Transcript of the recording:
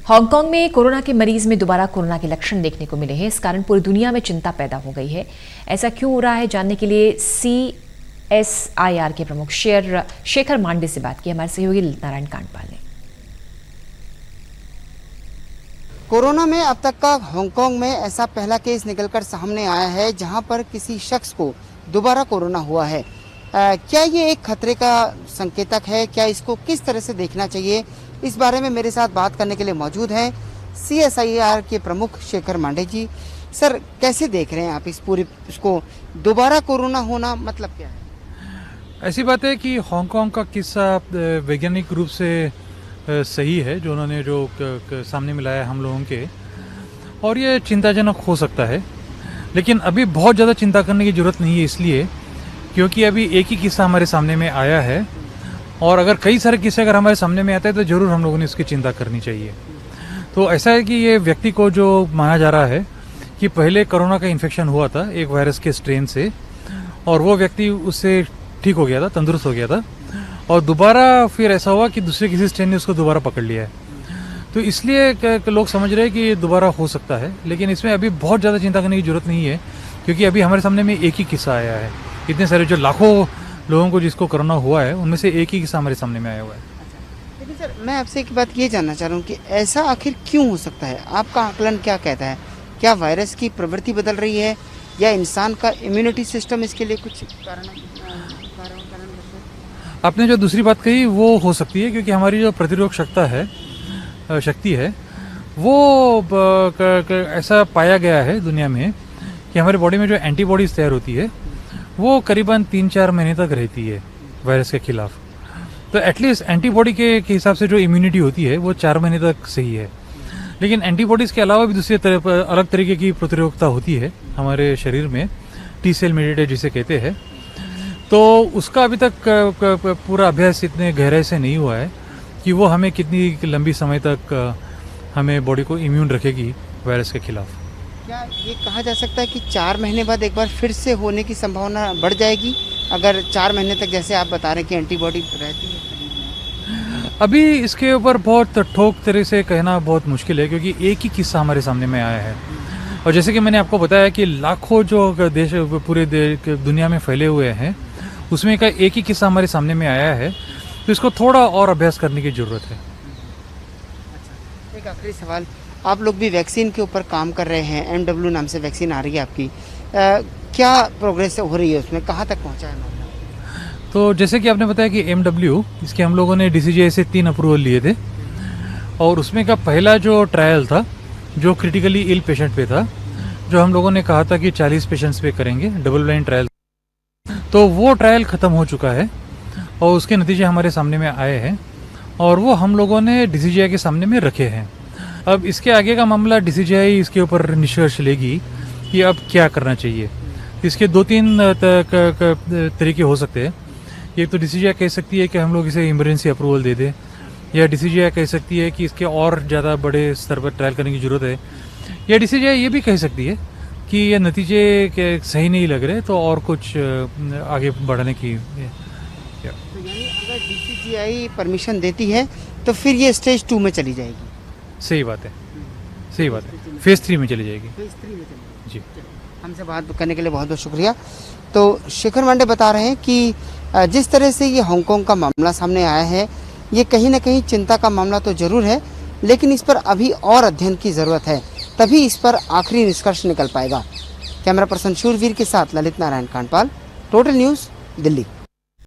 Hong Kong में corona के मरीज में दोबारा कोरोना के लक्षण देखने को मिले हैं। इस कारण पूरी दुनिया में चिंता पैदा हो गई है। ऐसा क्यों हो रहा है, जानने के लिए CSIR के प्रमुख शेखर मांडे से बात की हमारे सहयोगी ललित नारायण कांडपाल ने। कोरोना में अब तक का हांगकांग में ऐसा पहला केस निकलकर सामने आया है जहां पर किसी शख्स को दोबारा कोरोना हुआ है। क्या ये एक खतरे का संकेतक है? क्या इसको किस तरह से देखना चाहिए? इस बारे में मेरे साथ बात करने के लिए मौजूद हैं CSIR के प्रमुख शेखर मांडे जी। सर, कैसे देख रहे हैं आप इस पूरे इसको, दोबारा कोरोना होना मतलब क्या है? ऐसी बात है कि हांगकांग का किस्सा वैज्ञानिक रूप से सही है, जो उन्होंने सामने मिलाया हम लोगों के, और ये चिंताजनक हो सकता है। लेकिन अभी बहुत ज़्यादा चिंता करने की ज़रूरत नहीं है, इसलिए क्योंकि अभी एक ही किस्सा हमारे सामने में आया है, और अगर कई सारे किस्से अगर हमारे सामने में आते हैं तो ज़रूर हम लोगों ने इसकी चिंता करनी चाहिए। तो ऐसा है कि ये व्यक्ति को जो माना जा रहा है कि पहले कोरोना का इन्फेक्शन हुआ था एक वायरस के स्ट्रेन से, और वो व्यक्ति उससे ठीक हो गया था, तंदुरुस्त हो गया था, और दोबारा फिर ऐसा हुआ कि दूसरे किसी स्ट्रेन ने उसको दोबारा पकड़ लिया है। तो इसलिए लोग समझ रहे हैं कि ये दोबारा हो सकता है, लेकिन इसमें अभी बहुत ज़्यादा चिंता करने की ज़रूरत नहीं है, क्योंकि अभी हमारे सामने में एक ही किस्सा आया है। इतने सारे जो लाखों लोगों को जिसको कोरोना हुआ है, उनमें से एक ही किस्सा हमारे सामने में आया हुआ है। लेकिन सर, मैं आपसे एक बात ये जानना चाह रहा हूँ कि ऐसा आखिर क्यों हो सकता है? आपका आकलन क्या कहता है? क्या वायरस की प्रवृत्ति बदल रही है, या इंसान का इम्यूनिटी सिस्टम इसके लिए कुछ कारण आपने जो दूसरी बात कही वो हो सकती है, क्योंकि हमारी जो प्रतिरोधक शक्ति है वो ऐसा पाया गया है दुनिया में कि हमारे बॉडी में जो एंटीबॉडीज तैयार होती है वो करीबन 3-4 महीने तक रहती है वायरस के खिलाफ। तो एटलीस्ट एंटीबॉडी के हिसाब से जो इम्यूनिटी होती है वो 4 महीने तक सही है। लेकिन एंटीबॉडीज़ के अलावा भी दूसरी अलग तरीके की प्रतिरोधकता होती है हमारे शरीर में, T सेल मेडिएटेड जिसे कहते हैं। तो उसका अभी तक पूरा अभ्यास इतने गहराई से नहीं हुआ है कि वो हमें कितनी लंबी समय तक हमें बॉडी को इम्यून रखेगी वायरस के खिलाफ। क्या ये कहा जा सकता है कि 4 महीने बाद एक बार फिर से होने की संभावना बढ़ जाएगी, अगर 4 महीने तक जैसे आप बता रहे हैं कि एंटीबॉडी रहती है? अभी इसके ऊपर बहुत ठोक तरह से कहना बहुत मुश्किल है, क्योंकि एक ही किस्सा हमारे सामने में आया है, और जैसे कि मैंने आपको बताया कि लाखों जो देश पूरे दुनिया में फैले हुए हैं, उसमें का एक ही किस्सा हमारे सामने में आया है। तो इसको थोड़ा और अभ्यास करने की ज़रूरत है। एक आखिरी सवाल, आप लोग भी वैक्सीन के ऊपर काम कर रहे हैं, MW नाम से वैक्सीन आ रही है आपकी, क्या प्रोग्रेस हो रही है उसमें, कहाँ तक पहुँचा है मामला? तो जैसे कि आपने बताया कि MW, इसके हम लोगों ने DCGI से 3 अप्रूवल लिए थे, और उसमें का पहला जो ट्रायल था जो क्रिटिकली इल पेशेंट पे था, जो हम लोगों ने कहा था कि 40 पेशेंट्स पे करेंगे, डबल ब्लाइंड ट्रायल, तो वो ट्रायल ख़त्म हो चुका है और उसके नतीजे हमारे सामने में आए हैं, और वो हम लोगों ने DCGI के सामने में रखे हैं। अब इसके आगे का मामला DCGI इसके ऊपर निष्कर्ष लेगी कि अब क्या करना चाहिए। इसके 2-3 तरीके हो सकते हैं। एक तो DCGI कह सकती है कि हम लोग इसे इमरजेंसी अप्रूवल दे दें, या DCGI कह सकती है कि इसके और ज़्यादा बड़े स्तर पर ट्रायल करने की ज़रूरत है, या DCGI ये भी कह सकती है कि ये नतीजे के सही नहीं लग रहे तो और कुछ आगे बढ़ाने की। तो यानी अगर DCGI परमिशन देती है तो फिर ये स्टेज 2 में चली जाएगी? सही बात है, सही बात है, फेज़ 3 में चली जाएगी। फेज़ 3 में चली जी। हमसे बात करने के लिए बहुत बहुत शुक्रिया। तो शेखर मांडे बता रहे हैं कि जिस तरह से ये हांगकांग का मामला सामने आया है, ये कहीं ना कहीं चिंता का मामला तो ज़रूर है, लेकिन इस पर अभी और अध्ययन की ज़रूरत है, तभी इस पर आखिरी निष्कर्ष निकल पाएगा। कैमरा पर्सन शूरवीर के साथ ललित नारायण कांडपाल, टोटल न्यूज़, दिल्ली।